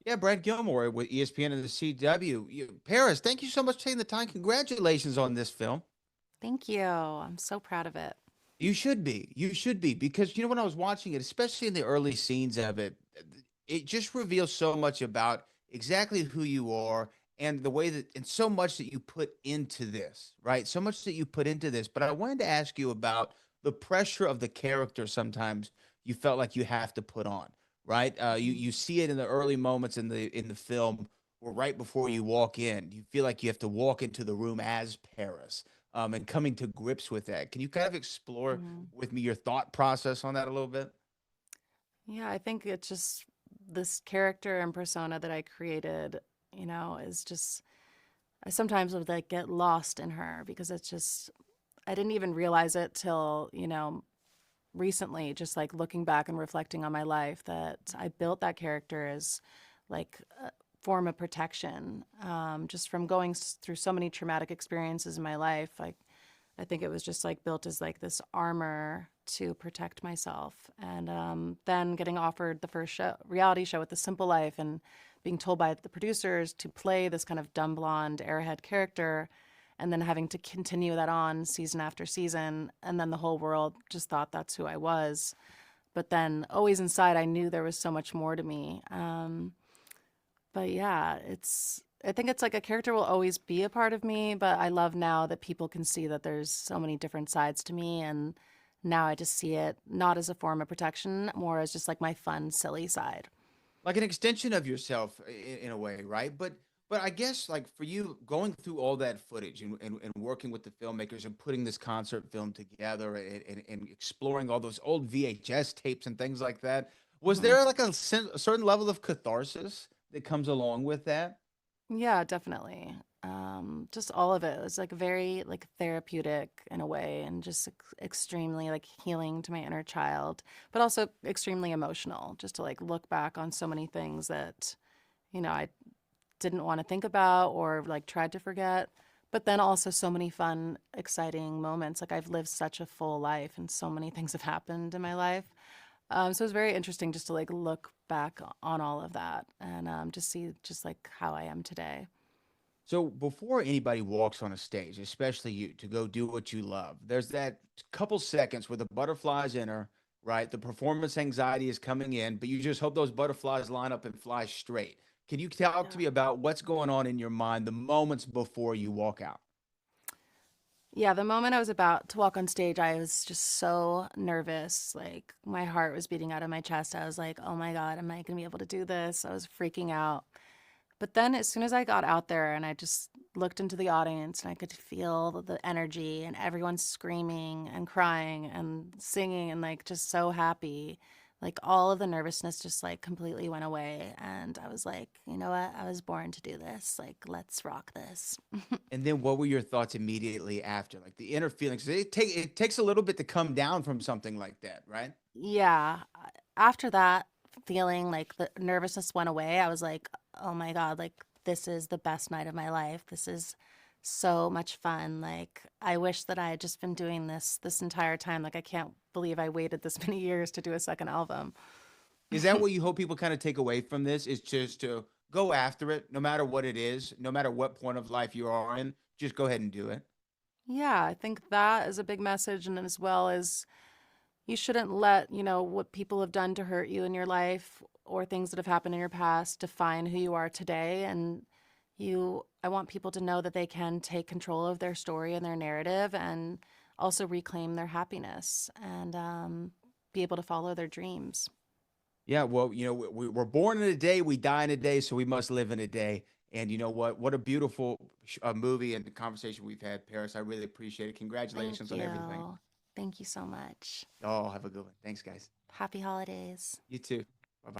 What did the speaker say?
Yeah, Brad Gilmore with ESPN and the CW. Paris, thank you so much for taking the time. Congratulations on this film. Thank you. I'm so proud of it. You should be. You should be because when I was watching it, especially in the early scenes of it, it just reveals so much about exactly who you are and the way that and so much that you put into this, right? So much that you put into this. But I wanted to ask you about the pressure of the character sometimes you felt like you have to put on, right? Mhm. You see it in the early moments in the film or right before you walk in. You feel like you have to walk into the room as Paris and coming to grips with that. Can you kind of explore Mhm. with me your thought process on that a little bit? Yeah, I think it's just this character and persona that I created, is just I sometimes would like get lost in her because it's just I didn't even realize it till, recently, just like looking back and reflecting on my life that I built that character as like a form of protection. Just from going through so many traumatic experiences in my life, like I think it was just like built as like this armor to protect myself. And then getting offered the first reality show with The Simple Life and being told by the producers to play this kind of dumb blonde airhead character and then having to continue that on season after season. And then the whole world just thought that's who I was. But then always inside, I knew there was so much more to me. But yeah, I think it's like a character will always be a part of me, but I love now that people can see that there's so many different sides to me. And now I just see it not as a form of protection, more as just like my fun, silly side. Like an extension of yourself in a way, right? But I guess like for you going through all that footage and working with the filmmakers and putting this concert film together and exploring all those old VHS tapes and things like that, was Hmm. there like a certain level of catharsis that comes along with that? Yeah, definitely. Just all of it was like very like therapeutic in a way and just extremely like healing to my inner child, but also extremely emotional just to like look back on so many things that, I didn't want to think about or like tried to forget. But then also so many fun, exciting moments. Like I've lived such a full life and so many things have happened in my life. So it's very interesting just to like look back on all of that and just see just like how I am today. So before anybody walks on a stage, especially you, to go do what you love, there's that couple seconds where the butterflies enter, right? The performance anxiety is coming in, but you just hope those butterflies line up and fly straight. Can you talk to Yeah. me about what's going on in your mind the moments before you walk out? Yeah, the moment I was about to walk on stage, I was just so nervous. Like my heart was beating out of my chest. I was like, oh my God, am I going to be able to do this? I was freaking out. But then as soon as I got out there and I just looked into the audience and I could feel the energy and everyone screaming and crying and singing and like just so happy, like all of the nervousness just like completely went away. And I was like, you know what? I was born to do this. Like, let's rock this. And then what were your thoughts immediately after? Like the inner feelings. It takes a little bit to come down from something like that, right? Yeah. After that feeling like the nervousness went away, I was like, oh my God, like this is the best night of my life. This is so much fun. Like I wish that I had just been doing this entire time. Like I can't believe I waited this many years to do a second album. Is that what you hope people kind of take away from this? Is just to go after it, no matter what it is, no matter what point of life you are in, just go ahead and do it. Yeah, I think that is a big message. And as well as you shouldn't let, what people have done to hurt you in your life or things that have happened in your past define who you are today. And I want people to know that they can take control of their story and their narrative and also reclaim their happiness and be able to follow their dreams. Yeah, well, we're born in a day, we die in a day, so we must live in a day. And you know what? What a beautiful movie and conversation we've had, Paris. I really appreciate it. Thank Congratulations on everything. you. Thank you so much. Oh, have a good one. Thanks, guys. Happy holidays. You too.